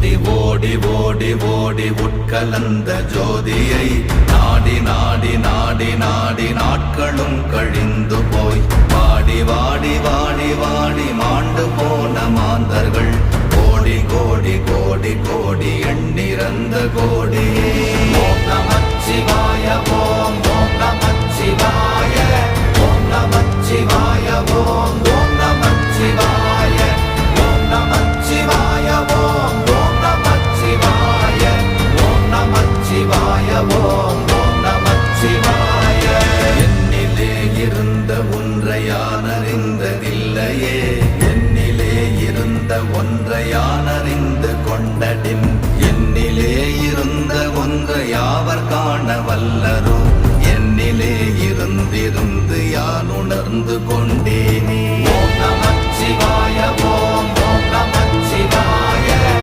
ஓடி ஓடி ஓடி உட்கலந்த ஜோதியை நாடி நாடி நாடி நாடி நாட்களும் கழிந்து போய் வாடி வாடி வாடி வாடி மாண்டு போன மாந்தர்கள் கோடி கோடி கோடி கோடி எண்ணிறந்த கோடியே. ஓம் நமச்சிவாய ஓம் ஓம் நமச்சிவாய ஓம் நமச்சிவாய ஓம் ஓம் நமச்சிவாய ஓம் நமச்சிவாய ஓம் ஓம் நமச்சிவாய ஓம் நமச்சிவாய ஓம் ஓம் நமச்சிவாய. என்னிலே இருந்த ஒன்றை யான் அறிந்ததில்லையே, என்னிலே இருந்த ஒன்றை யான் அறிந்து கொண்டடின், என்னிலே இருந்த ஒன்றை யாவர் காண வல்லரோ, என்னிலே இருந்திருந்து யான் உணர்ந்து கொண்டேன்.